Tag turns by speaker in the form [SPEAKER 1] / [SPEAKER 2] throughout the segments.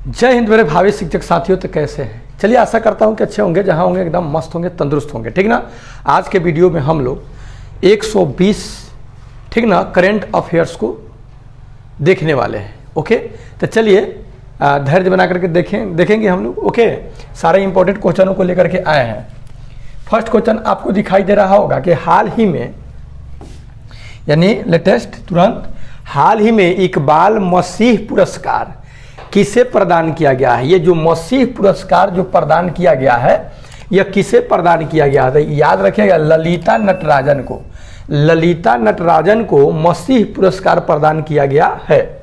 [SPEAKER 1] जय हिंद मेरे भावी शिक्षक साथियों, तो कैसे हैं? चलिए आशा करता हूं कि अच्छे होंगे, जहां होंगे एकदम मस्त होंगे, तंदुरुस्त होंगे। ठीक ना। आज के वीडियो में हम लोग 120 ठीक ना करेंट अफेयर्स को देखने वाले हैं। ओके, तो चलिए धैर्य बना करके देखेंगे हम लोग। ओके, सारे इंपॉर्टेंट क्वेश्चनों को लेकर के आए हैं। फर्स्ट क्वेश्चन आपको दिखाई दे रहा होगा कि हाल ही में, यानी लेटेस्ट तुरंत हाल ही में इकबाल मसीह पुरस्कार किसे प्रदान किया गया है? ये जो मसीह पुरस्कार जो प्रदान किया गया है, यह किसे प्रदान किया गया है? याद रखिएगा, ललिता नटराजन को। ललिता नटराजन को मसीह पुरस्कार प्रदान किया गया है।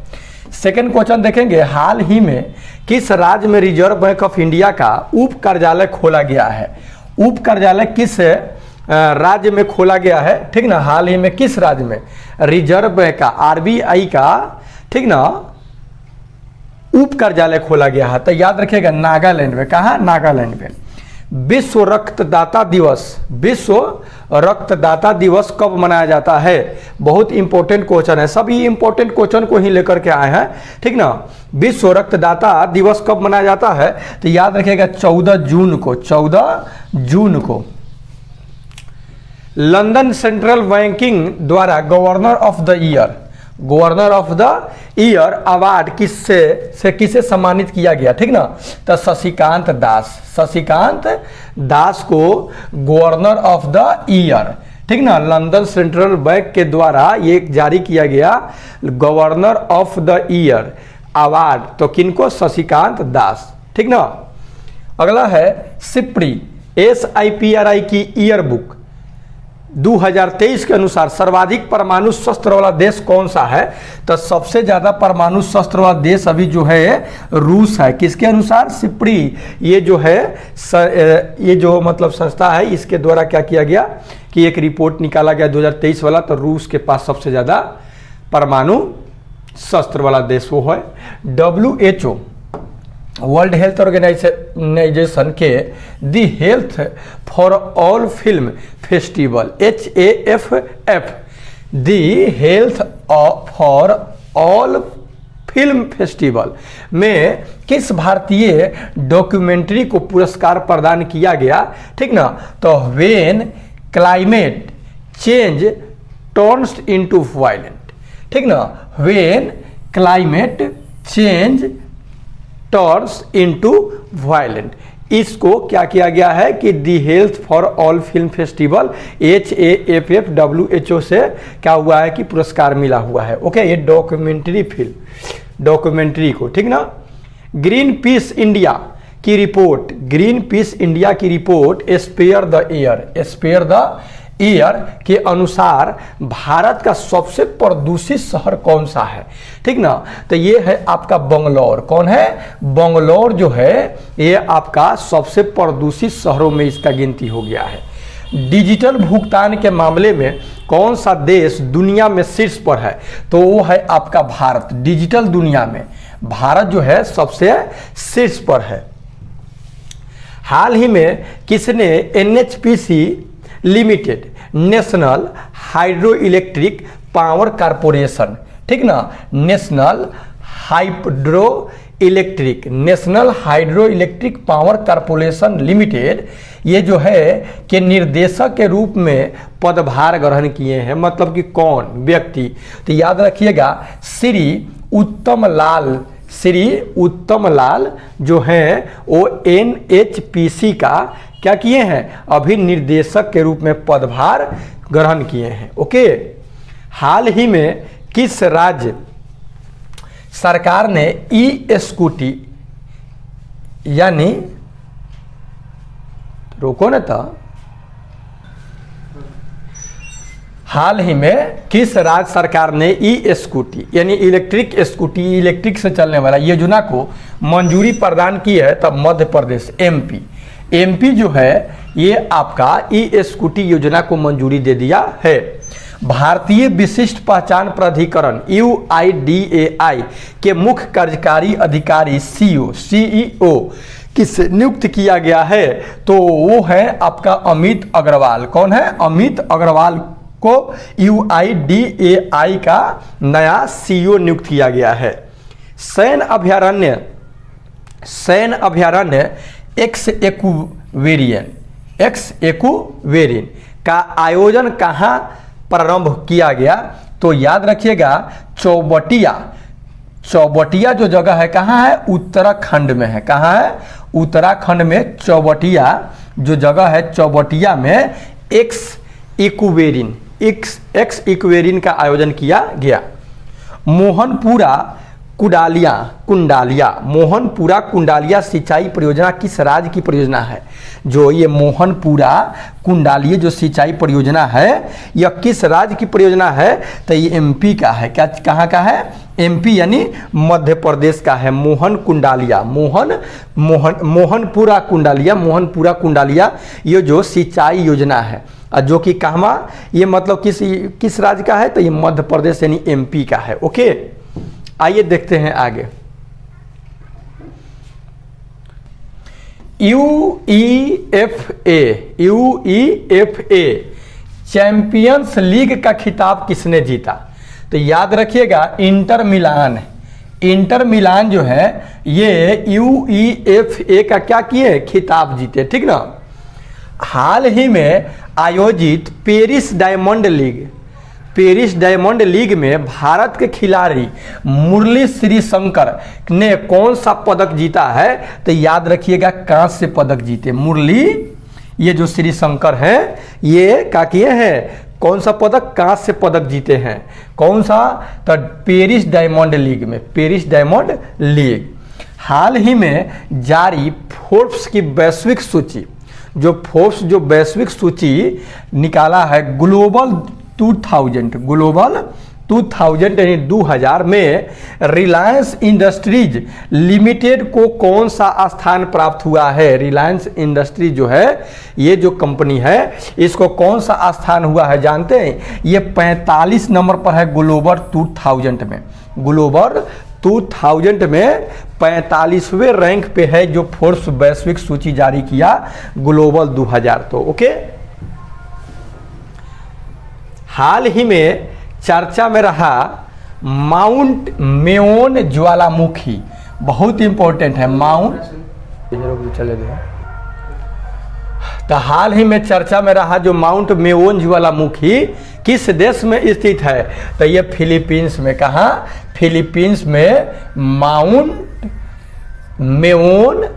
[SPEAKER 1] सेकंड क्वेश्चन देखेंगे, हाल ही में किस राज्य में रिजर्व बैंक ऑफ इंडिया का उप कार्यालय खोला गया है? उप कार्यालय किस राज्य में खोला गया है? ठीक ना, हाल ही में किस राज्य में रिजर्व बैंक का, आरबीआई का, ठीक ना, उप कार्यालय खोला गया है? तो याद रखिएगा नागालैंड में। कहा? नागालैंड में। विश्व रक्तदाता दिवस, विश्व रक्तदाता दिवस कब मनाया जाता है? बहुत इंपॉर्टेंट क्वेश्चन है, सभी इंपॉर्टेंट क्वेश्चन को ही लेकर के आए हैं। ठीक ना, विश्व रक्तदाता दिवस कब मनाया जाता है? तो याद रखिएगा 14 जून को। 14 जून को। लंदन सेंट्रल बैंकिंग द्वारा governor of the year award किसे सम्मानित किया गया? ठीक ना, तो शशिकांत दास को गवर्नर ऑफ द ईयर, ठीक ना, लंदन सेंट्रल बैंक के द्वारा ये जारी किया गया governor of the year award. तो किनको? शशिकांत दास। ठीक ना। अगला है सिप्री, SIPRI की ईयर बुक 2023 के अनुसार सर्वाधिक परमाणु शस्त्र वाला देश कौन सा है? तो सबसे ज्यादा परमाणु शस्त्र वाला देश अभी जो है रूस है। किसके अनुसार? सिप्री, ये जो है ये जो मतलब संस्था है, इसके द्वारा क्या किया गया कि एक रिपोर्ट निकाला गया 2023 वाला, तो रूस के पास सबसे ज्यादा परमाणु शस्त्र वाला देश वो है। WHO वर्ल्ड हेल्थ ऑर्गेनाइजेशन के the health for all film festival HAFF, the health for all film festival में किस भारतीय डॉक्यूमेंट्री को पुरस्कार प्रदान किया गया? ठीक ना, तो when climate change turns into violent. ठीक ना, when climate change turns into violent, इसको क्या किया गया है कि the health for all film festival HAFF WHO से क्या हुआ है कि पुरस्कार मिला हुआ है। ओके, ये डॉक्यूमेंट्री को। ठीक ना। ग्रीन पीस इंडिया की रिपोर्ट स्पेयर द ईयर के अनुसार भारत का सबसे प्रदूषित शहर कौन सा है? ठीक ना, तो ये है आपका बंगलौर। कौन है? बंगलौर जो है ये आपका सबसे प्रदूषित शहरों में इसका गिनती हो गया है। डिजिटल भुगतान के मामले में कौन सा देश दुनिया में शीर्ष पर है? तो वो है आपका भारत। डिजिटल दुनिया में भारत जो है सबसे शीर्ष पर है। हाल ही में किसने NHPC limited, national hydro electric power corporation, ठीक ना, national hydro electric power corporation limited, ये जो है कि निर्देशक के रूप में पदभार ग्रहण किए हैं? मतलब कि कौन व्यक्ति? तो याद रखिएगा श्री उत्तम लाल जो हैं वो NHPC का क्या किए हैं? अभी निर्देशक के रूप में पदभार ग्रहण किए हैं। ओके, हाल ही में किस राज्य सरकार ने ई-स्कूटी, यानी रोको ना था, हाल ही में किस राज्य सरकार ने ई-स्कूटी यानी इलेक्ट्रिक से चलने वाला योजना को मंजूरी प्रदान की है? तब मध्य प्रदेश, MP जो है ये आपका ई-स्कूटी योजना को मंजूरी दे दिया है। भारतीय विशिष्ट पहचान प्राधिकरण UIDAI के मुख्य कार्यकारी अधिकारी CEO किसे नियुक्त किया गया है? तो वो है आपका अमित अग्रवाल। कौन है? अमित अग्रवाल को UIDAI का नया CEO नियुक्त किया गया है। सैन्य अभयारण्य सैन्य अभ्यारण्य एक्स एक्वेरियन का आयोजन कहाँ प्रारंभ किया गया? तो याद रखिएगा चौबटिया जो जगह है कहाँ है? उत्तराखंड में है। कहाँ है? उत्तराखंड में चौबटिया जो जगह है, चौबटिया में एक्स इक्वेरियन का आयोजन किया गया। मोहनपुरा कुंडालिया सिंचाई परियोजना किस राज्य की परियोजना है? जो ये मोहनपुरा कुंडालिया जो सिंचाई परियोजना है यह किस राज्य की परियोजना है? तो ये एमपी का है। क्या कहाँ का है? एमपी यानी मध्य प्रदेश का है। मोहनपुरा कुंडालिया ये जो सिंचाई योजना है जो कि कहाँ, ये मतलब किस राज्य का है? तो ये मध्य प्रदेश यानी एमपी का है। ओके, आइए देखते हैं आगे। यूईएफए चैंपियंस लीग का खिताब किसने जीता? तो याद रखिएगा इंटर मिलान जो है ये यूईएफए का क्या किए? खिताब जीते। ठीक ना। हाल ही में आयोजित पेरिस डायमंड लीग में भारत के खिलाड़ी मुरली श्रीशंकर ने कौन सा पदक जीता है? तो याद रखिएगा कांस्य पदक जीते। मुरली ये जो श्रीशंकर हैं ये क्या किए हैं? कौन सा पदक? कांस्य पदक जीते हैं। कौन सा? तो पेरिस डायमंड लीग। हाल ही में जारी फोर्ब्स की वैश्विक सूची जो वैश्विक सूची निकाला है ग्लोबल 2000 यानी 2000 में रिलायंस इंडस्ट्रीज लिमिटेड को कौन सा स्थान प्राप्त हुआ है? रिलायंस इंडस्ट्रीज जो है ये जो कंपनी है इसको कौन सा स्थान हुआ है जानते हैं? ये 45 नंबर पर है ग्लोबल 2000 में। ग्लोबल 2000 में 45वें रैंक पे है जो फोर्ब्स वैश्विक सूची जारी किया ग्लोबल 2000। तो ओके, हाल ही में चर्चा में रहा माउंट मेओन ज्वालामुखी, बहुत इंपॉर्टेंट है तो हाल ही में चर्चा में रहा जो माउंट मेओन ज्वालामुखी किस देश में स्थित है? तो ये फिलीपींस में। कहाँ? फिलीपींस में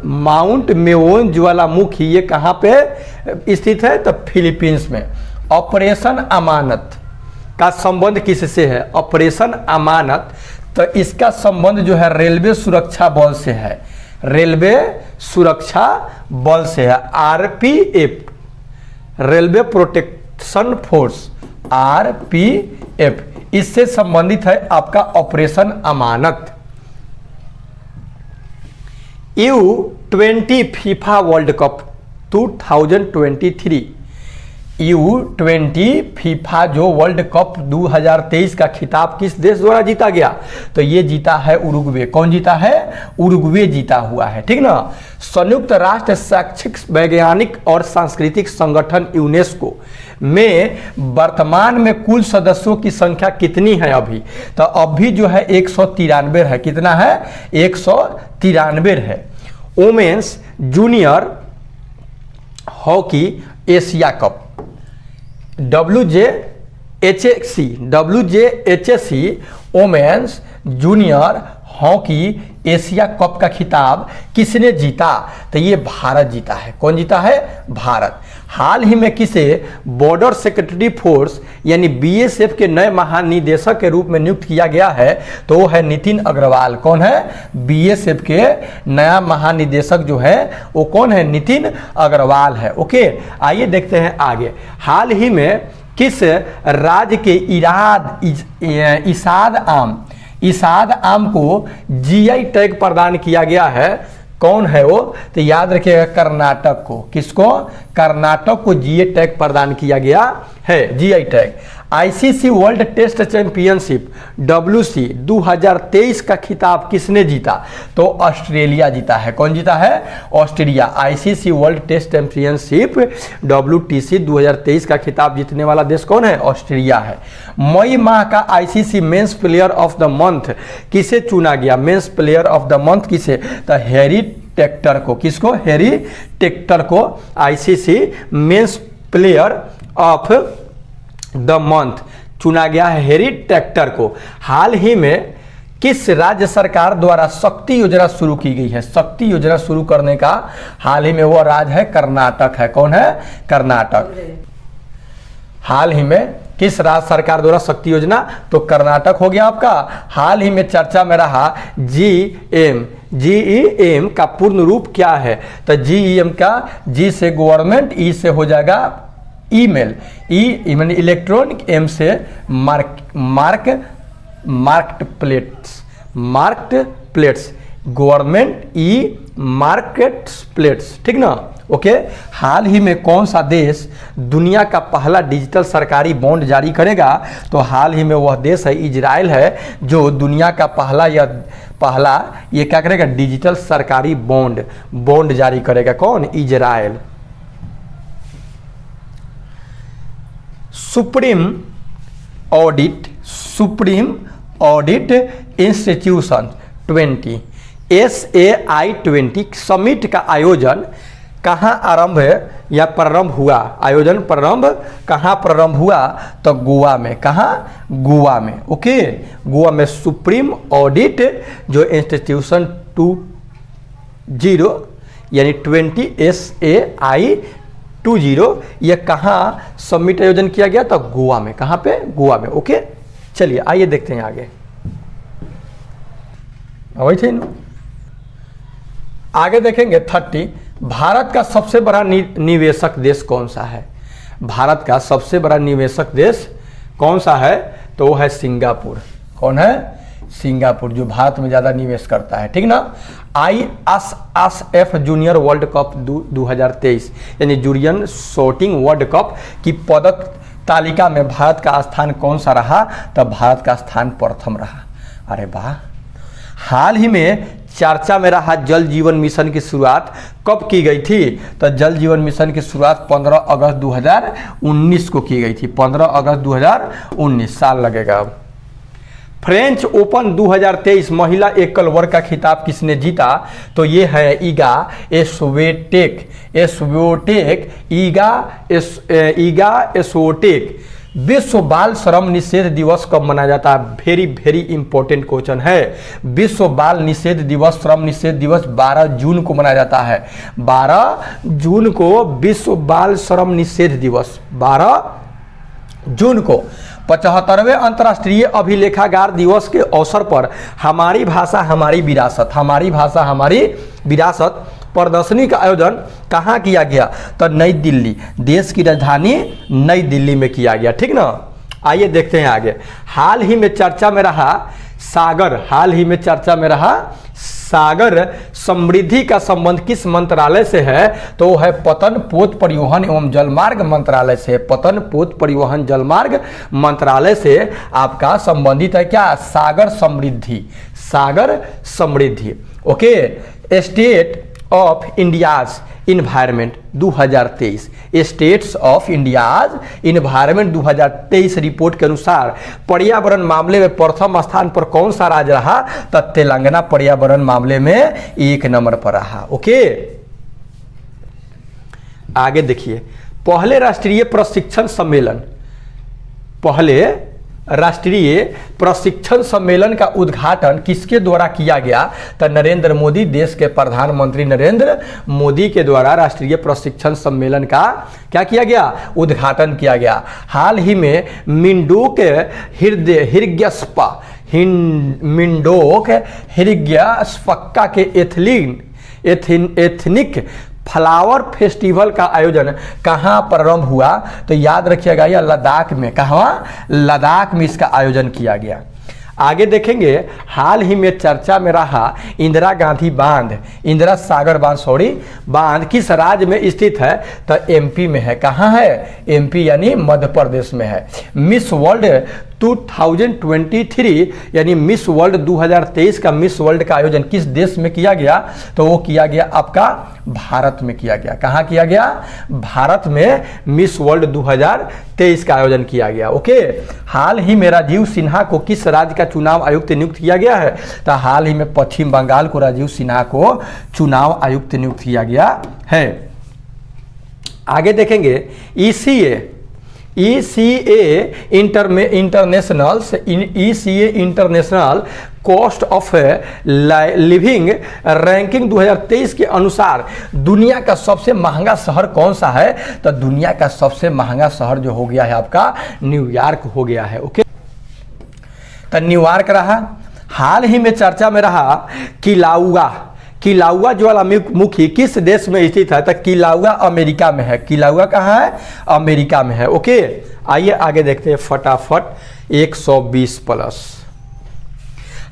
[SPEAKER 1] माउंट मेओन ज्वालामुखी ये कहाँ पे स्थित है? तो फिलीपींस में। ऑपरेशन अमानत का संबंध किससे है? ऑपरेशन अमानत तो इसका संबंध जो है रेलवे सुरक्षा बल से है। रेलवे सुरक्षा बल से है। RPF, railway protection force, RPF, इससे संबंधित है आपका ऑपरेशन अमानत। U20 FIFA world cup 2023 U20 FIFA जो वर्ल्ड कप 2023 का खिताब किस देश द्वारा जीता गया? तो ये जीता है उरुग्वे। कौन जीता है? उरुग्वे जीता हुआ है। ठीक ना। संयुक्त राष्ट्र शैक्षिक वैज्ञानिक और सांस्कृतिक संगठन यूनेस्को में वर्तमान में कुल सदस्यों की संख्या कितनी है अभी? तो अभी जो है 193 है। कितना है? 193 है। Women's junior hockey Asia cup WJHC women's junior hockey Asia cup का खिताब किसने जीता? तो ये भारत जीता है। कौन जीता है? भारत। हाल ही में किसे बॉर्डर सिक्योरिटी फोर्स यानी बीएसएफ के नए महानिदेशक के रूप में नियुक्त किया गया है? तो वो है नितिन अग्रवाल। कौन है? बीएसएफ के नया महानिदेशक जो है वो कौन है? नितिन अग्रवाल है। ओके, आइए देखते हैं आगे। हाल ही में किस राज्य के इसाद आम को जीआई टैग प्रदान किया गया है? कौन है वो? तो याद रखिएगा कर्नाटक को। किसको? कर्नाटक को जीआई टैग प्रदान किया गया है। GI tag. ICC world test championship WC 2023 का खिताब किसने जीता? तो ऑस्ट्रेलिया जीता है। कौन जीता है? Australia. ICC world test championship WTC 2023 का खिताब जीतने वाला देश कौन है? ऑस्ट्रेलिया है। मई माह का ICC men's player of the month किसे चुना गया? Men's player of the month किसे? तो हैरी टेक्टर को, किसको? हैरी टेक्टर को ICC men's player of the month चुना गया है, हैरी टेक्टर को। हाल ही में किस राज्य सरकार द्वारा शक्ति योजना शुरू की गई है? शक्ति योजना शुरू करने का हाल ही में वो राज्य है कर्नाटक है। कौन है? कर्नाटक। हाल ही में किस राज्य सरकार द्वारा शक्ति योजना? तो कर्नाटक हो गया आपका। हाल ही में चर्चा में रहा GEM का पूर्ण रूप क्या है? तो GEM का G से गवर्नमेंट, E से हो जाएगा ईमेल, ई मैंने इलेक्ट्रॉनिक, M से market plates, government, E market plates, ठीक ना? ओके। हाल ही में कौन सा देश दुनिया का पहला डिजिटल सरकारी बॉन्ड जारी करेगा? तो हाल ही में वह देश है इजराइल है, जो दुनिया का पहला ये क्या करेगा? डिजिटल सरकारी बॉन्ड जारी करेगा। कौन? Israel. Supreme audit institution 20 SAI 20 summit का आयोजन कहाँ आरंभ या प्रारंभ हुआ? आयोजन प्रारंभ कहाँ प्रारंभ हुआ? तो गोवा में। कहाँ? गोवा में। ओके, गोवा में सुप्रीम ऑडिट जो इंस्टीट्यूशन 20 यानी 20 SAI 20 ये कहाँ समिट आयोजन किया गया? तो गोवा में। कहाँ पे? गोवा में। ओके, चलिए आइए देखते हैं आगे। वही थे ना, आगे देखेंगे 30। भारत का सबसे बड़ा निवेशक देश कौन सा है? भारत का सबसे बड़ा निवेशक देश कौन सा है? तो वो है सिंगापुर। कौन है? सिंगापुर, जो भारत में ज़्यादा निवेश करता है, ठीक ना? ISSF जूनियर वर्ल्ड कप 2023 यानी जूनियर शूटिंग वर्ल्ड कप की पदक तालिका में भारत का स्थान कौन सा रहा? तब भारत का स्थान प्रथम रहा। अरे वाह। हाल ही में चर्चा में रहा जल जीवन मिशन की शुरुआत कब की गई थी? तो जल जीवन मिशन की शुरुआत 15 अगस्त 2019 को की गई थी। 15 अगस्त 2019 साल लगेगा अब। फ्रेंच ओपन 2023 महिला एकल वर्ग का खिताब किसने जीता? तो ये है ईगा एस्वेटेक। विश्व बाल श्रम निषेध दिवस कब मनाया जाता है? वेरी इंपॉर्टेंट क्वेश्चन है। विश्व बाल निषेध दिवस, श्रम निषेध दिवस 12 जून को मनाया जाता है। 12 जून को विश्व बाल श्रम निषेध दिवस, 12 जून को। 75वें अंतर्राष्ट्रीय अभिलेखागार दिवस के अवसर पर हमारी भाषा हमारी विरासत प्रदर्शनी का आयोजन कहाँ किया गया? तो नई दिल्ली, देश की राजधानी नई दिल्ली में किया गया, ठीक ना? आइए देखते हैं आगे। हाल ही में चर्चा में रहा सागर समृद्धि का संबंध किस मंत्रालय से है? तो है पतन पोत परिवहन एवं जलमार्ग मंत्रालय से। पतन पोत परिवहन जलमार्ग मंत्रालय से आपका संबंधित है क्या? Sagar Samriddhi. Okay. State of India's environment 2023, states of India's environment 2023 report के अनुसार पर्यावरण मामले में प्रथम स्थान पर कौन सा राज्य रहा? तो तेलंगाना पर्यावरण मामले में 1 नंबर पर रहा। ओके, आगे देखिए। पहले राष्ट्रीय प्रशिक्षण सम्मेलन का उद्घाटन किसके द्वारा किया गया? तो नरेंद्र मोदी, देश के प्रधानमंत्री नरेंद्र मोदी के द्वारा राष्ट्रीय प्रशिक्षण सम्मेलन का क्या किया गया? उद्घाटन किया गया। हाल ही में मिंडोक हिरग्यस्पक्का के एथनिक फ्लावर फेस्टिवल का आयोजन कहाँ प्रारंभ हुआ? तो याद रखिएगा यह लद्दाख में। कहाँ? लद्दाख में इसका आयोजन किया गया। आगे देखेंगे। हाल ही में चर्चा में रहा इंदिरा सागर बांध किस राज्य में स्थित है? तो MP में है। कहाँ है? MP यानी मध्य प्रदेश में है। मिस वर्ल्ड 2023 यानी मिस वर्ल्ड 2023 का मिस वर्ल्ड का आयोजन किस देश में किया गया? तो वो किया गया आपका भारत में किया गया। कहाँ किया गया? भारत में मिस वर्ल्ड 2023 का आयोजन किया गया। ओके, हाल ही में राजीव सिन्हा को किस राज्य का चुनाव आयुक्त नियुक्त किया गया है? तो हाल ही में पश्चिम बंगाल को राजीव सिन्हा को चुनाव आयुक्त नियुक्त किया गया है। आगे देखेंगे ECA international cost of living ranking 2023 के अनुसार दुनिया का सबसे महंगा शहर कौन सा है? तो दुनिया का सबसे महंगा शहर जो हो गया है आपका न्यूयॉर्क हो गया है। ओके, तो न्यूयॉर्क रहा। हाल ही में चर्चा में रहा किलाउआ ज्वालामुखी किस देश में स्थित है? तो किलाउआ अमेरिका में है। किलाउआ कहाँ है? अमेरिका में है। ओके, आइए आगे देखते हैं फटाफट 120 प्लस।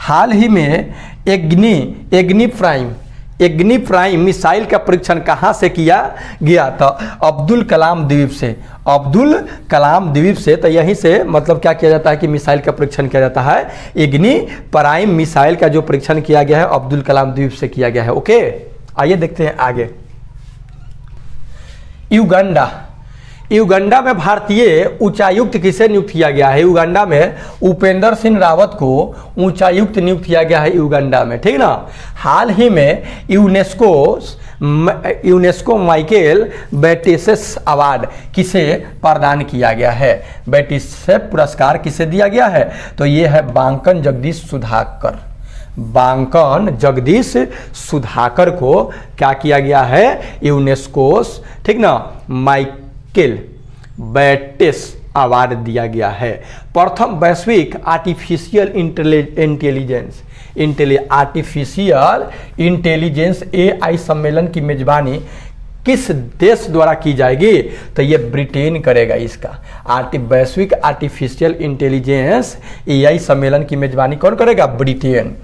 [SPEAKER 1] हाल ही में एग्नि प्राइम मिसाइल का परीक्षण कहाँ से किया गया? तो अब्दुल कलाम द्वीप से। तो यहीं से मतलब क्या किया जाता है कि मिसाइल का परीक्षण किया जाता है। एग्नि प्राइम मिसाइल का जो परीक्षण किया गया है अब्दुल कलाम द्वीप से किया गया है। ओके, आइए देखते हैं आगे। युगांडा में भारतीय उच्चायुक्त किसे नियुक्त किया गया है? युगांडा में उपेंद्र सिंह रावत को उच्चायुक्त नियुक्त किया गया है युगांडा में, ठीक ना। हाल ही में यूनेस्को माइकल बैटिसेस अवार्ड किसे प्रदान किया गया है? बैटिसेस पुरस्कार किसे दिया गया है? तो ये है बांकन जगदीश सुधाकर को क्या किया गया है? यूनेस्को, ठीक ना, माइकल बैटिस अवार्ड दिया गया है। प्रथम वैश्विक आर्टिफिशियल इंटेलिजेंस AI सम्मेलन की मेजबानी किस देश द्वारा की जाएगी? तो ये ब्रिटेन करेगा। इसका वैश्विक आर्टिफिशियल इंटेलिजेंस AI सम्मेलन की मेजबानी कौन करेगा? ब्रिटेन।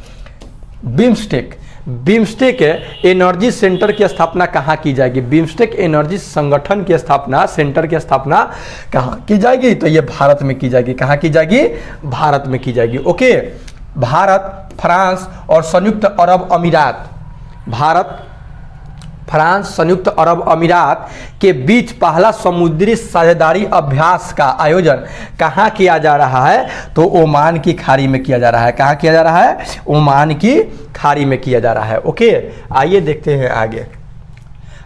[SPEAKER 1] बिम्स्टेक एनर्जी सेंटर की स्थापना कहाँ की जाएगी? बिम्स्टेक एनर्जी संगठन की सेंटर की स्थापना कहाँ की जाएगी? तो ये भारत में की जाएगी। कहाँ की जाएगी? भारत में की जाएगी। ओके, भारत, फ्रांस और संयुक्त अरब अमीरात के बीच पहला समुद्री साझेदारी अभ्यास का आयोजन कहाँ किया जा रहा है? तो ओमान की खाड़ी में किया जा रहा है। कहाँ किया जा रहा है? ओमान की खाड़ी में किया जा रहा है। ओके, आइए देखते हैं आगे।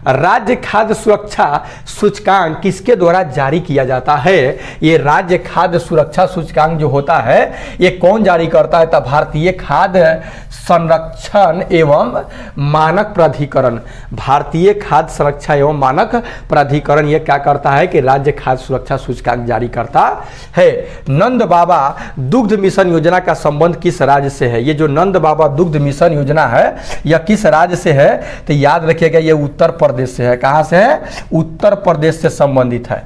[SPEAKER 1] राज्य खाद्य सुरक्षा सूचकांक किसके द्वारा जारी किया जाता है? ये राज्य खाद्य सुरक्षा सूचकांक जो होता है ये कौन जारी करता है? तो भारतीय खाद्य संरक्षण एवं मानक प्राधिकरण। भारतीय खाद्य सुरक्षा एवं मानक प्राधिकरण ये क्या करता है कि राज्य खाद्य सुरक्षा सूचकांक जारी करता है। नंद बाबा दुग्ध मिशन योजना का संबंध किस राज्य से है? ये जो नंद बाबा दुग्ध मिशन योजना है यह किस राज्य से है? तो याद रखिएगा ये उत्तर प्रदेश से है। कहाँ से है? उत्तर प्रदेश से संबंधित है।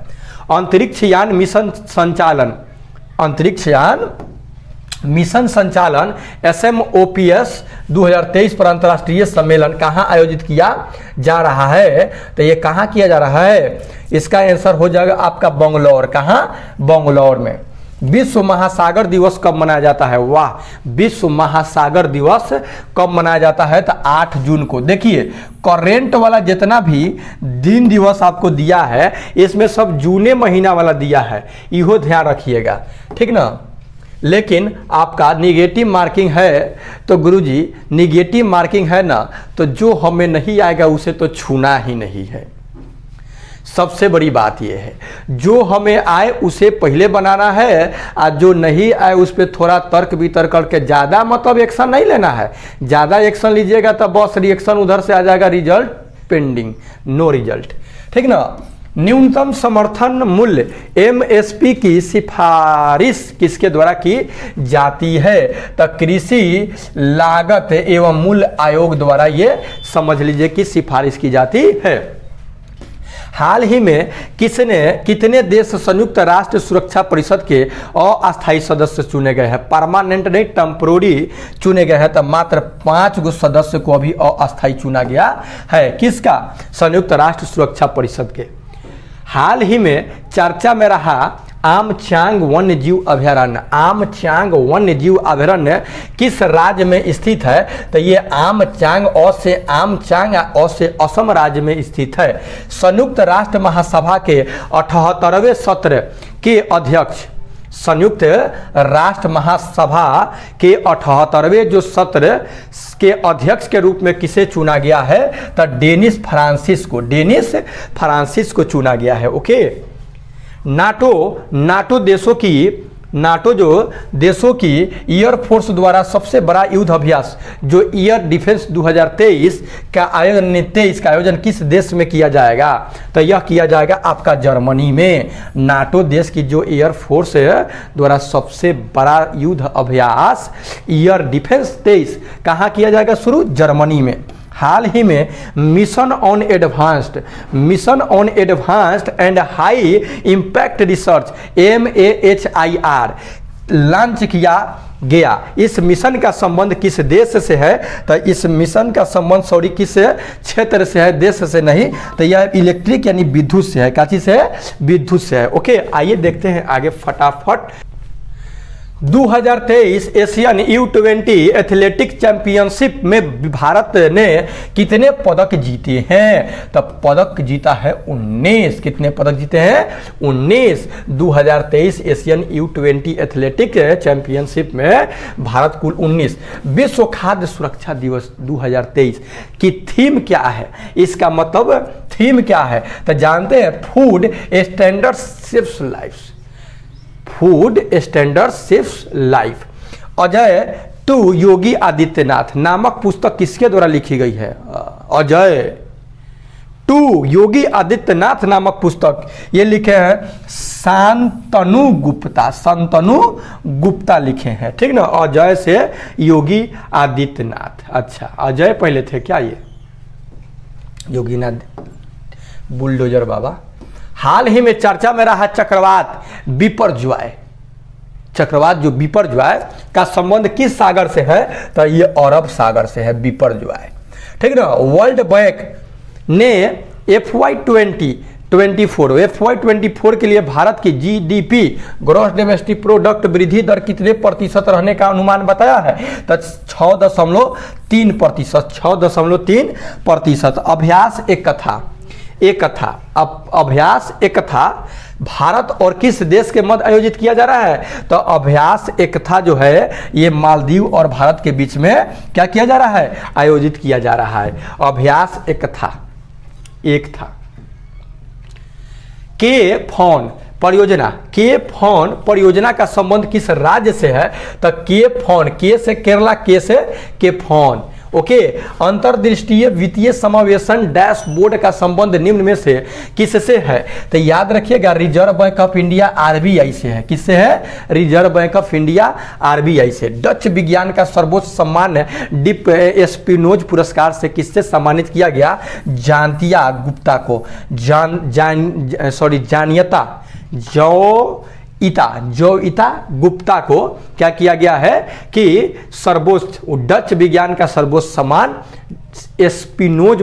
[SPEAKER 1] अंतरिक्ष यान मिशन संचालन SMOPS 2023 पर अंतर्राष्ट्रीय सम्मेलन कहाँ आयोजित किया जा रहा है? तो ये कहाँ किया जा रहा है? इसका आंसर हो जाएगा आपका बंगलौर। कहाँ? बंगलौर में। विश्व महासागर दिवस कब मनाया जाता है? वाह, विश्व महासागर दिवस कब मनाया जाता है? तो 8 जून को। देखिए करेंट वाला जितना भी दिन दिवस आपको दिया है इसमें सब जूने महीना वाला दिया है, इहो ध्यान रखिएगा, ठीक ना। लेकिन आपका निगेटिव मार्किंग है तो गुरुजी निगेटिव मार्किंग है ना, तो जो हमें नहीं आएगा उसे तो छूना ही नहीं है। सबसे बड़ी बात यह है जो हमें आए उसे पहले बनाना है और जो नहीं आए उस पर थोड़ा तर्क वितर्क करके ज़्यादा मतलब एक्शन नहीं लेना है। ज़्यादा एक्शन लीजिएगा तो बस रिएक्शन उधर से आ जाएगा, रिजल्ट पेंडिंग, नो रिजल्ट, ठीक ना। न्यूनतम समर्थन मूल्य MSP की सिफारिश किसके द्वारा की जाती है? तो कृषि लागत एवं मूल्य आयोग द्वारा ये समझ लीजिए कि सिफारिश की जाती है। हाल ही में कितने देश संयुक्त राष्ट्र सुरक्षा परिषद के अस्थायी सदस्य चुने गए हैं? परमानेंट नहीं, टेम्पोररी चुने गए हैं। तो मात्र 5 गो सदस्य को अभी अस्थायी चुना गया है। किसका? संयुक्त राष्ट्र सुरक्षा परिषद के। हाल ही में चर्चा में रहा आमचांग वन्यजीव अभयारण्य, आमचांग वन्यजीव अभयारण्य किस राज्य में स्थित है? तो ये आमचांग अ से आमचांग, अ से असम राज्य में स्थित है। संयुक्त राष्ट्र महासभा के 78वें सत्र के अध्यक्ष, संयुक्त राष्ट्र महासभा के 78वें जो सत्र के अध्यक्ष के रूप में किसे चुना गया है? तो डेनिस फ्रांसिस को, डेनिस फ्रांसिस को चुना गया है। ओके, नाटो देशों की एयरफोर्स द्वारा सबसे बड़ा युद्ध अभ्यास जो एयर डिफेंस 2023 का आयोजन किस देश में किया जाएगा? तो यह किया जाएगा आपका जर्मनी में। नाटो देश की जो एयरफोर्स द्वारा सबसे बड़ा युद्ध अभ्यास एयर डिफेंस 23 कहाँ किया जाएगा शुरू? जर्मनी में। हाल ही में mission on advanced and high impact research MAHIR launch किया गया। इस मिशन का संबंध किस देश से है? तो इस मिशन का संबंध किस क्षेत्र से है, देश से नहीं। तो यह इलेक्ट्रिक यानी विद्युत से है। क्या चीज से है? विद्युत से है। ओके, आइए देखते हैं आगे फटाफट। 2023 एशियन U20 एथलेटिक चैंपियनशिप में भारत ने कितने पदक जीते हैं? तो पदक जीता है 19। कितने पदक जीते हैं? 19। 2023 एशियन U20 एथलेटिक चैंपियनशिप में भारत कुल 19। विश्व खाद्य सुरक्षा दिवस 2023 की थीम क्या है? इसका मतलब थीम क्या है? तो जानते हैं, food standard saves life, food standard saves life. Ajay to Yogi Adityanath नामक पुस्तक किसके द्वारा लिखी गई है? अजय टू योगी आदित्यनाथ नामक पुस्तक ये लिखे हैं शांतनु गुप्ता, शांतनु गुप्ता लिखे हैं। ठीक ना, अजय से योगी आदित्यनाथ। अच्छा, अजय पहले थे क्या? ये योगीनाथ बुलडोजर बाबा। हाल ही में चर्चा में रहा चक्रवात बिपरजॉय, चक्रवात जो बिपरजॉय का संबंध किस सागर से है? तो ये अरब सागर से है बिपरजॉय। ठीक ना। वर्ल्ड बैंक ने FY24 के लिए भारत की GDP ग्रॉस डोमेस्टिक प्रोडक्ट वृद्धि दर कितने प्रतिशत रहने का अनुमान बताया है? तो 6.3%। अभ्यास एक कथा भारत और किस देश के मध्य आयोजित किया जा रहा है? तो अभ्यास एक कथा जो है ये मालदीव और भारत के बीच में क्या किया जा रहा है? आयोजित किया जा रहा है। अभ्यास एक था। के फोन परियोजना का संबंध किस राज्य से है? तो के से केरला, के फोन। ओके, अंतर्दृष्टीय वित्तीय समावेशन डैशबोर्ड का संबंध निम्न में से किससे है? तो याद रखिएगा, reserve bank of India RBI से है। किससे है? Reserve bank of India RBI से। डच विज्ञान का सर्वोच्च सम्मान डिप स्पिनोज पुरस्कार से किससे सम्मानित किया गया? जानिया गुप्ता को, जोइता गुप्ता को क्या किया गया है कि सर्वोच्च डच विज्ञान का सर्वोच्च सम्मान स्पिनोज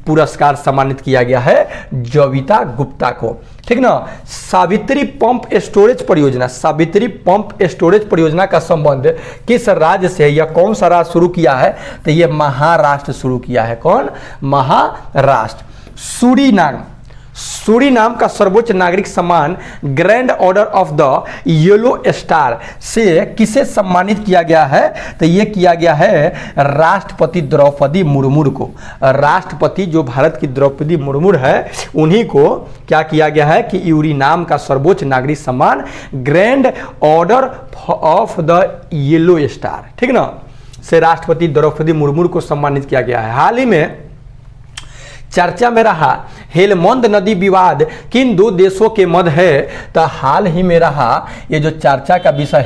[SPEAKER 1] पुरस्कार सम्मानित किया गया है जोइता गुप्ता को। ठीक ना। सावित्री पंप स्टोरेज परियोजना का संबंध किस राज्य से है या कौन सा राज्य शुरू किया है? तो ये महाराष्ट्र शुरू किया है। कौन? महाराष्ट्र। सूरीनाम का सर्वोच्च नागरिक सम्मान grand order of the yellow star से किसे सम्मानित किया गया है? तो ये किया गया है राष्ट्रपति द्रौपदी मुर्मू को। राष्ट्रपति जो भारत की द्रौपदी मुर्मू है उन्हीं को क्या किया गया है कि यूरीनाम का सर्वोच्च नागरिक सम्मान grand order of the yellow star, ठीक ना, से राष्ट्रपति द्रौपदी मुर्मू को सम्मानित किया गया है। हाल ही में चर्चा में रहा हेलमंद नदी विवाद किन दो देशों के मध्य है? तो हाल ही में रहा ये जो चर्चा का विषय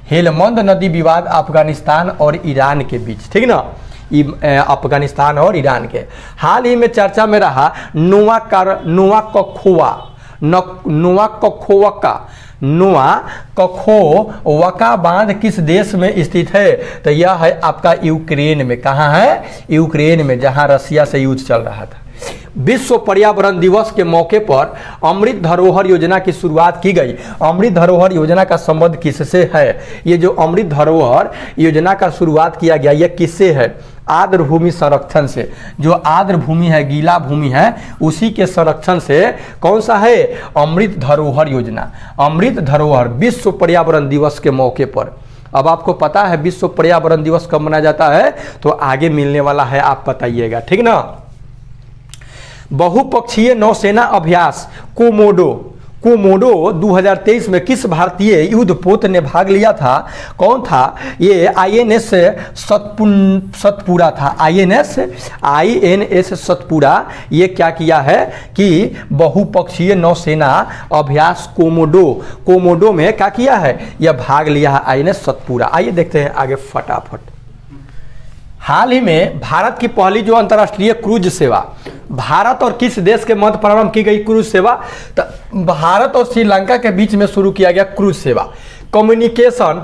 [SPEAKER 1] हेलमंद नदी विवाद अफगानिस्तान और ईरान के बीच, ठीक ना, अफगानिस्तान और ईरान के। हाल ही में चर्चा में रहा नोवाकखोवका बांध किस देश में स्थित है? तो यह है आपका यूक्रेन में। कहाँ है? यूक्रेन में, जहां रसिया से युद्ध चल रहा था। विश्व पर्यावरण दिवस के मौके पर अमृत धरोहर योजना की शुरुआत की गई। अमृत धरोहर योजना का संबंध किससे है? ये जो अमृत धरोहर योजना का शुरुआत किया गया, यह किससे है? आर्द्र भूमि संरक्षण से। जो आर्द्र भूमि है, गीला भूमि है, उसी के संरक्षण से कौन सा है? अमृत धरोहर योजना। अमृत धरोहर विश्व पर्यावरण दिवस के मौके पर। अब आपको पता है विश्व पर्यावरण दिवस कब मनाया जाता है? तो आगे मिलने वाला है, आप बताइएगा, ठीक ना। बहुपक्षीय नौसेना अभ्यास कोमोडो 2023 में किस भारतीय युद्धपोत ने भाग लिया था? कौन था? ये INS सतपुरा था। INS सतपुरा ये क्या किया है कि बहुपक्षीय नौसेना अभ्यास कोमोडो में क्या किया है? यह भाग लिया है INS सतपुरा। आइए देखते हैं आगे फटाफट। हाल ही में भारत की पहली जो अंतर्राष्ट्रीय क्रूज सेवा, भारत और किस देश के मध्य प्रारंभ की गई क्रूज सेवा? तो भारत और श्रीलंका के बीच में शुरू किया गया क्रूज सेवा। Communication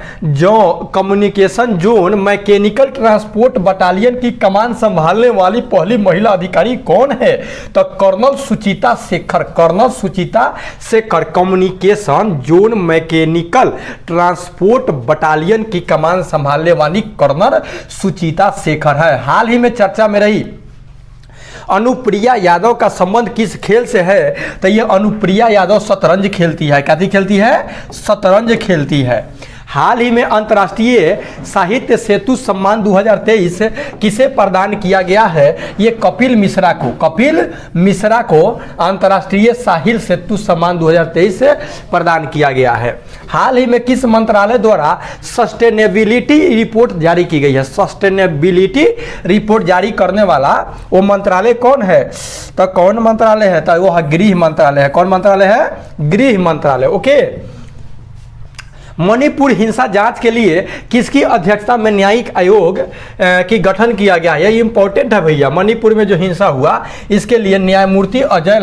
[SPEAKER 1] zone mechanical transport battalion की कमान संभालने वाली पहली महिला अधिकारी कौन है? तो colonel Suchita Shekhar communication zone mechanical transport battalion की कमान संभालने वाली कर्नल सुचिता शेखर है। हाल ही में चर्चा में रही अनुप्रिया यादव का संबंध किस खेल से है? तो ये अनुप्रिया यादव शतरंज खेलती है। क्या खेलती है? शतरंज खेलती है। हाल ही में अंतर्राष्ट्रीय साहित्य सेतु सम्मान 2023 किसे प्रदान किया गया है? ये कपिल मिश्रा को अंतर्राष्ट्रीय साहित्य सेतु सम्मान 2023 से प्रदान किया गया है। हाल ही में किस मंत्रालय द्वारा सस्टेनेबिलिटी रिपोर्ट जारी की गई है? सस्टेनेबिलिटी रिपोर्ट जारी करने वाला वो मंत्रालय कौन है? तो कौन मंत्रालय है? तो वो है गृह मंत्रालय है। कौन मंत्रालय है? गृह मंत्रालय। ओके। मणिपुर हिंसा जांच के लिए किसकी अध्यक्षता में न्यायिक आयोग की गठन किया गया है? ये इंपॉर्टेंट है भैया। मणिपुर में जो हिंसा हुआ इसके लिए न्यायमूर्ति अजय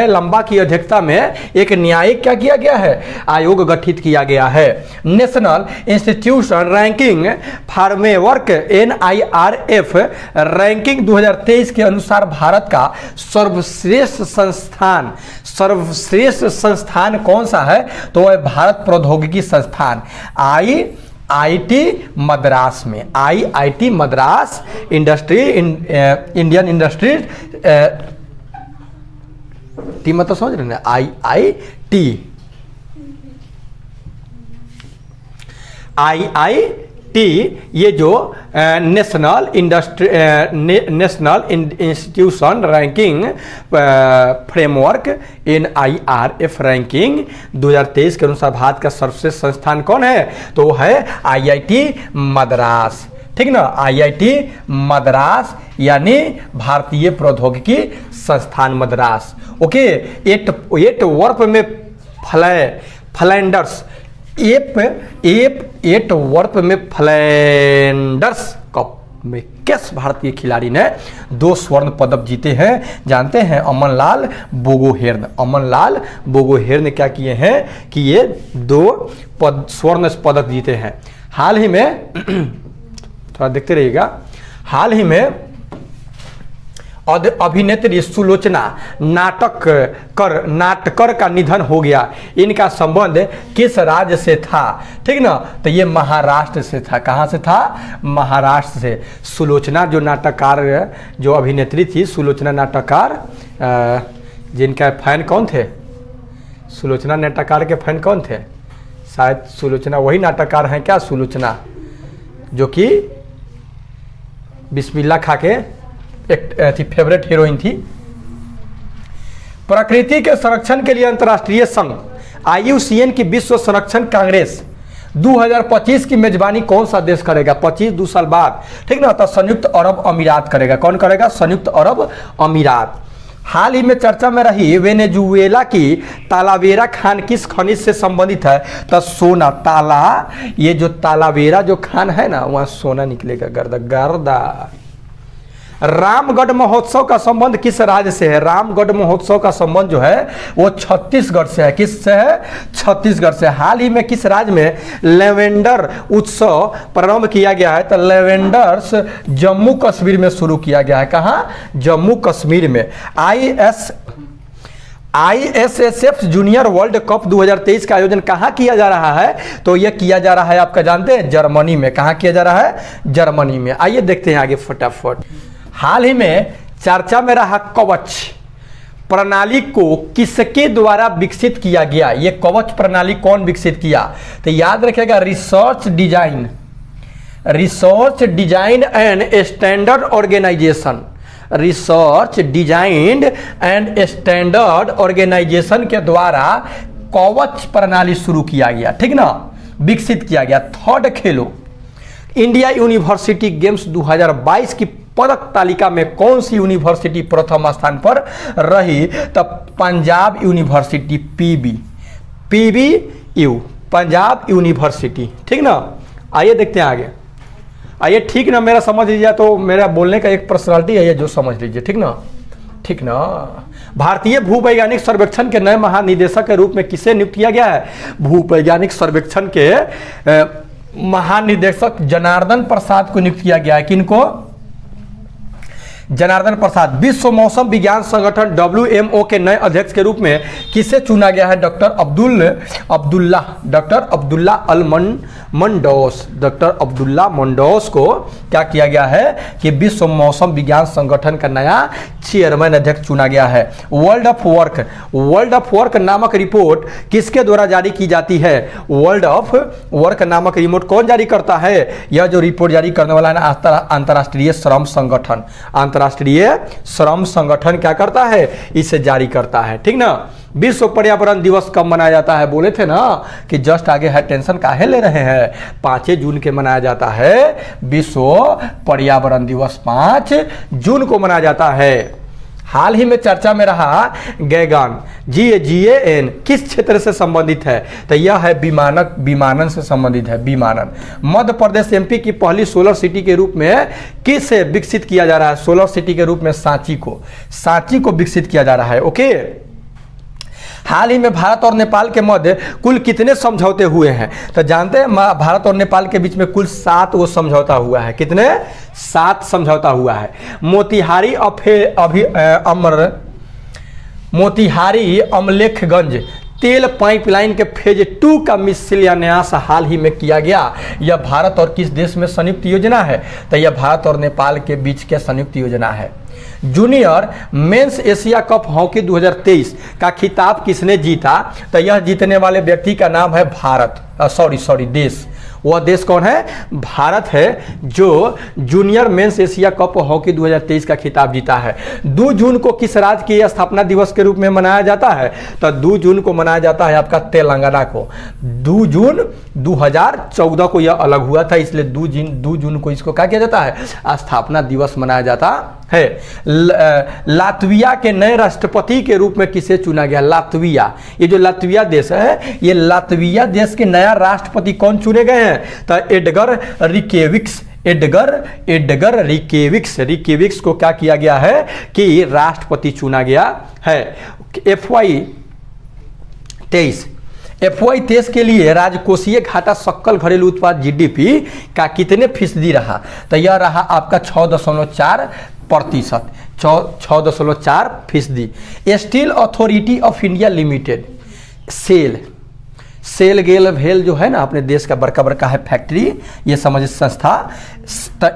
[SPEAKER 1] लंबा की अध्यक्षता में एक न्यायिक क्या किया गया है? आयोग गठित किया गया है। National institution ranking framework NIRF ranking 2023 के अनुसार भारत का सर्वश्रेष्ठ संस्थान कौन सा है? तो वह भारत प्रौद्योगिकी संस्थान IIT मद्रास में। IIT Madras Indian industry T मतलब समझ रहे हैं? IIT ये जो national institution ranking framework NIRF ranking 2023 के अनुसार भारत का सर्वश्रेष्ठ संस्थान कौन है? तो वो है IIT मद्रास। ठीक ना, IIT मद्रास यानी भारतीय प्रौद्योगिकी संस्थान मद्रास। ओके। एट वर्प में फ्लैंडर्स एट वर्प में फ्लैंडर्स कप में किस भारतीय खिलाड़ी ने 2 स्वर्ण पदक जीते हैं? जानते हैं अमनलाल बोगोहेर्न क्या किए हैं कि ये 2 स्वर्ण पदक जीते हैं। हाल ही में थोड़ा देखते रहिएगा। हाल ही में अभिनेत्री सुलोचना नाटकर का निधन हो गया। इनका संबंध किस राज्य से था? ठीक ना, तो ये महाराष्ट्र से था। कहाँ से था? महाराष्ट्र से। सुलोचना जो नाटककार, जो अभिनेत्री थी सुलोचना नाटककार, जिनका फैन कौन थे? सुलोचना नाटककार के फैन कौन थे? शायद सुलोचना वही नाटककार हैं क्या? सुलोचना जो कि बिस्मिल्लाह खा के एक थी, फेवरेट हीरोइन थी। प्रकृति के संरक्षण के लिए अंतर्राष्ट्रीय संघ IUCN की विश्व संरक्षण कांग्रेस 2025 की मेजबानी कौन सा देश करेगा? 2 साल बाद। ठीक ना, तो संयुक्त अरब अमीरात करेगा। कौन करेगा? संयुक्त अरब अमीरात। हाल ही में चर्चा में रही वेनेजुएला की तालावेरा खान किस खनिज से संबंधित है? तो सोना। ये जो तालावेरा जो खान है ना, वहाँ सोना निकलेगा। गर्दा रामगढ़ महोत्सव का संबंध किस राज्य से है? रामगढ़ महोत्सव का संबंध जो है वो छत्तीसगढ़ से है। किससे है? छत्तीसगढ़ से। हाल ही में किस राज्य में लेवेंडर उत्सव प्रारंभ किया गया है? तो लेवेंडर्स जम्मू कश्मीर में शुरू किया गया है। कहां? जम्मू कश्मीर में। ISSF जूनियर वर्ल्ड कप 2023 का आयोजन कहां किया जा रहा है? तो यह किया जा रहा है, आपका जानते हैं, जर्मनी में। कहां किया जा रहा है? जर्मनी में। आइए देखते हैं आगे फटाफट। हाल ही में चर्चा में रहा कवच प्रणाली को किसके द्वारा विकसित किया गया? यह कवच प्रणाली कौन विकसित किया? तो याद रखिएगा, research design and standard organization. Research design and standard organization के द्वारा कवच प्रणाली शुरू किया गया, ठीक ना, विकसित किया गया। थर्ड खेलो इंडिया यूनिवर्सिटी गेम्स 2022 की पदक तालिका में कौन सी यूनिवर्सिटी प्रथम स्थान पर रही? तब Punjab university, PBU, Punjab university, ठीक ना। आइए देखते हैं आगे। आइए, ठीक ना, मेरा समझ लीजिए, तो मेरा बोलने का एक पर्सनालिटी है, ये जो समझ लीजिए, ठीक ना, ठीक ना। भारतीय भूवैज्ञानिक सर्वेक्षण के नए महानिदेशक के रूप में किसे नियुक्त किया गया है? भूवैज्ञानिक सर्वेक्षण के महानिदेशक जनार्दन प्रसाद को नियुक्त किया गया है। किनको? जनार्दन प्रसाद। विश्व मौसम विज्ञान संगठन WMO के नए अध्यक्ष के रूप में किसे चुना गया है? डॉक्टर अब्दुल्ला अल मंडोस। डॉक्टर अब्दुल्ला मंडोस को क्या किया गया है कि विश्व मौसम विज्ञान संगठन का नया चेयरमैन अध्यक्ष चुना गया है। वर्ल्ड ऑफ वर्क नामक रिपोर्ट किसके द्वारा जारी की जाती है? वर्ल्ड ऑफ वर्क नामक रिपोर्ट कौन जारी करता है? यह जो रिपोर्ट जारी करने वाला है ना, अंतर्राष्ट्रीय श्रम संगठन। अंतर्राष्ट्रीय श्रम संगठन क्या करता है? इसे जारी करता है, ठीक ना। विश्व पर्यावरण दिवस कब मनाया जाता है? बोले थे ना कि जस्ट आगे है, टेंशन काहे ले रहे हैं। 5 जून के मनाया जाता है विश्व पर्यावरण दिवस, 5 जून को मनाया जाता है। हाल ही में चर्चा में रहा गैगान, GAN किस क्षेत्र से संबंधित है? तो यह है विमानन से संबंधित है, विमानन। मध्य प्रदेश MP की पहली सोलर सिटी के रूप में किसे विकसित किया जा रहा है? सोलर सिटी के रूप में सांची को विकसित किया जा रहा है। ओके। हाल ही में भारत और नेपाल के मध्य कुल कितने समझौते हुए हैं? तो जानते हैं, भारत और नेपाल के बीच में कुल 7 वो समझौता हुआ है। कितने? 7 समझौता हुआ है। मोतिहारी अमलेखगंज तेल पाइपलाइन के फेज 2 का शिलान्यास हाल ही में किया गया। यह भारत और किस देश में संयुक्त योजना है? तो यह भारत और नेपाल के बीच के संयुक्त योजना है। Junior mains Asia cup hockey 2023 का खिताब किसने जीता? तो यह जीतने वाले व्यक्ति का नाम है देश। वह देश कौन है? भारत है, जो junior mains Asia cup hockey 2023 का खिताब जीता है। 2 जून को किस राज्य की स्थापना दिवस के रूप में मनाया जाता है? तो 2 जून को मनाया जाता है आपका तेलंगाना को। 2 जून 2014 को यह अलग हुआ था, इसलिए 2 जून को इसको क्या किया जाता है? स्थापना दिवस मनाया जाता है। लातविया के नए राष्ट्रपति के रूप में किसे चुना गया? लातविया, ये जो लातविया देश है, ये लातविया देश के नया राष्ट्रपति कौन चुने गए हैं? तो एडगर रिकेविक्स को क्या किया गया है कि राष्ट्रपति चुना गया है। FY23 के लिए राजकोषीय घाटा सकल घरेलू उत्पाद GDP का कितने फीसदी रहा? तो यह रहा आपका 6.4%, 6.4%। Steel authority of India limited, SAIL GAIL भेल जो है ना, अपने देश का बड़का है फैक्ट्री, ये समझ संस्था।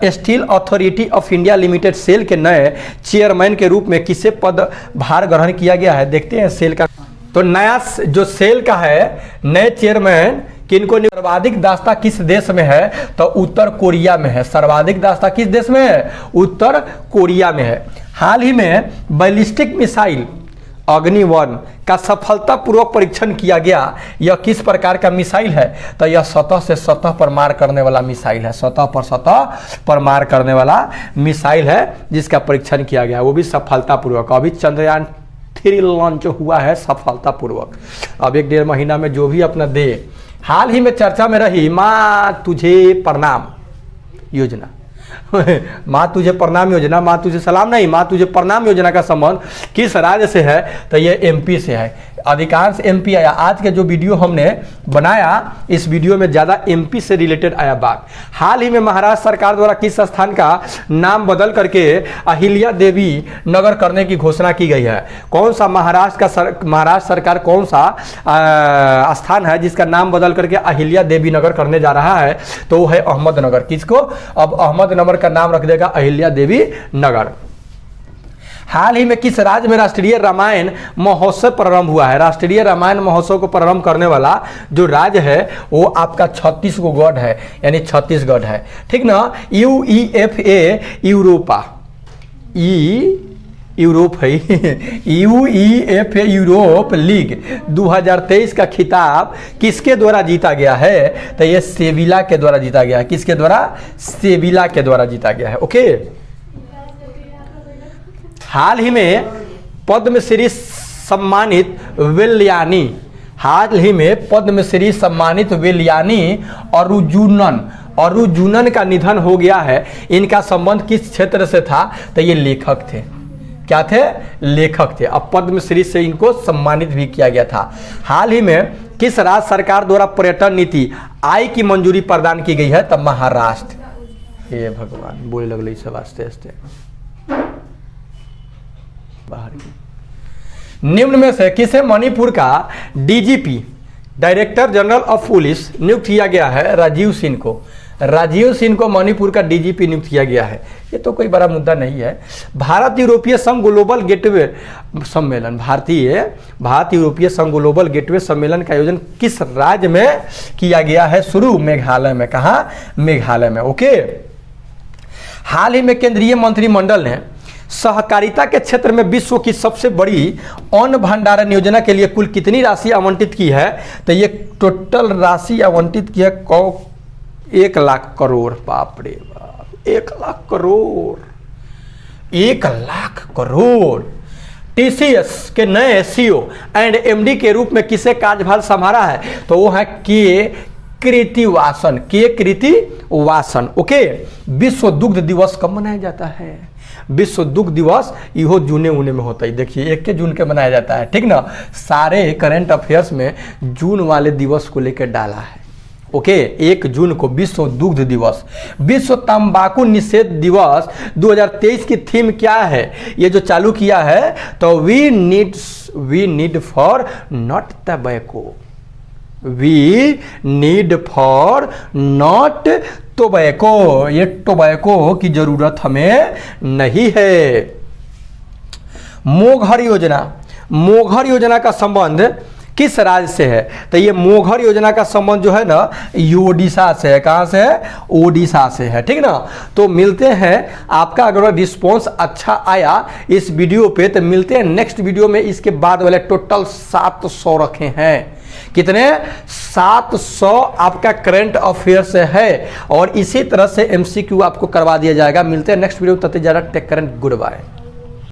[SPEAKER 1] Steel authority of India limited SAIL के नए चेयरमैन के रूप में किसे पदभार ग्रहण किया गया है? देखते हैं सेल का। तो नया जो सेल का है नए चेयरमैन किनको? सर्वाधिक दास्ता किस देश में है? तो उत्तर कोरिया में है। सर्वाधिक दास्ता किस देश में है? उत्तर कोरिया में है। हाल ही में बैलिस्टिक मिसाइल अग्नि-1 का सफलतापूर्वक परीक्षण किया गया। यह किस प्रकार का मिसाइल है? तो यह सतह से सतह पर मार करने वाला मिसाइल है। सतह पर मार करने वाला मिसाइल है, जिसका परीक्षण किया गया, वो भी सफलतापूर्वक। अभी चंद्रयान 3 लॉन्च हुआ है सफलतापूर्वक। अब 1-1.5 महीना में जो भी अपना दे। हाल ही में चर्चा में रही माँ तुझे प्रणाम योजना। माँ तुझे प्रणाम योजना, माँ तुझे सलाम नहीं, माँ तुझे प्रणाम योजना का संबंध किस राज्य से है? तो ये एमपी से है। अधिकांश एमपी आया। आज के जो वीडियो हमने बनाया, इस वीडियो में ज़्यादा एमपी से रिलेटेड आया बात। हाल ही में महाराष्ट्र सरकार द्वारा किस स्थान का नाम बदल करके अहिल्या देवी नगर करने की घोषणा की गई है? कौन सा महाराष्ट्र सरकार कौन सा स्थान है जिसका नाम बदल करके अहिल्या देवी नगर करने जा रहा है? तो वो है अहमदनगर। किसको? अब अहमदनगर का नाम रख देगा अहिल्या देवी नगर। हाल ही में किस राज्य में राष्ट्रीय रामायण महोत्सव प्रारंभ हुआ है? राष्ट्रीय रामायण महोत्सव को प्रारंभ करने वाला जो राज्य है वो आपका छत्तीसगढ़ है, यानी छत्तीसगढ़ है। ठीक ना। UEFA यूरोपा, यूरोप है UEFA यूरोप लीग 2023 का खिताब किसके द्वारा जीता गया है? तो ये सेविला के द्वारा जीता गया है। किसके द्वारा? सेविला के द्वारा जीता गया है। ओके। हाल ही में पद्मश्री सम्मानित वेल्यानी, हाल ही में पद्मश्री सम्मानित वेल्यानी अरुजुनन का निधन हो गया है। इनका संबंध किस क्षेत्र से था? तो ये लेखक थे। क्या थे? लेखक थे। अब पद्मश्री से इनको सम्मानित भी किया गया था। हाल ही में किस राज्य सरकार द्वारा पर्यटन नीति आय की मंजूरी प्रदान की गई है? तब महाराष्ट्र। हे भगवान, बोले लगल सब आस्ते आस्ते बाहर की। निम्न में से किसे मणिपुर का DGP, director general of police नियुक्त किया गया है? राजीव सिंह को। राजीव सिंह को मणिपुर का डीजीपी नियुक्त किया गया है। ये तो कोई बड़ा मुद्दा नहीं है। भारत यूरोपीय संघ ग्लोबल गेटवे सम्मेलन, भारत यूरोपीय संघ ग्लोबल गेटवे सम्मेलन का आयोजन किस राज्य में किया गया है? शुरू मेघालय में। कहा? मेघालय में। ओके। हाल ही में केंद्रीय मंत्रिमंडल ने सहकारिता के क्षेत्र में विश्व की सबसे बड़ी अन्न भंडारण योजना के लिए कुल कितनी राशि आवंटित की है? तो ये टोटल राशि आवंटित की है 1 लाख करोड़। बाप रे बाप, 1 लाख करोड़, 1 लाख करोड़। TCS के नए CEO एंड MD के रूप में किसे कार्यभार संभाला है? तो वो है कृतिवासन। कृतिवासन। ओके। विश्व दुग्ध दिवस कब मनाया जाता है? विश्व दुग्ध दिवस इहो जूने में होता है। देखिए 1 जून के मनाया जाता है। ठीक ना। सारे करंट अफेयर्स में जून वाले दिवस को लेकर डाला है। ओके। 1 जून को विश्व दुग्ध दिवस। विश्व तंबाकू निषेध दिवस 2023 की थीम क्या है? ये जो चालू किया है तो we need for not tobacco, we need for not tobacco. ये टोबैको की जरूरत हमें नहीं है। मोघर योजना का संबंध किस राज्य से है? तो ये मोघर योजना का संबंध जो है ना, ओडिशा से है। कहाँ से है? ओडिशा से है। ठीक ना। तो मिलते हैं, आपका अगर रिस्पॉन्स अच्छा आया इस वीडियो पे तो मिलते हैं नेक्स्ट वीडियो में। इसके बाद वाले टोटल 700 रखे हैं। कितने? 700 आपका करंट अफेयर से है और इसी तरह से MCQ आपको करवा दिया जाएगा। मिलते हैं नेक्स्ट वीडियो। तब तक टेक करंट, गुड बाय।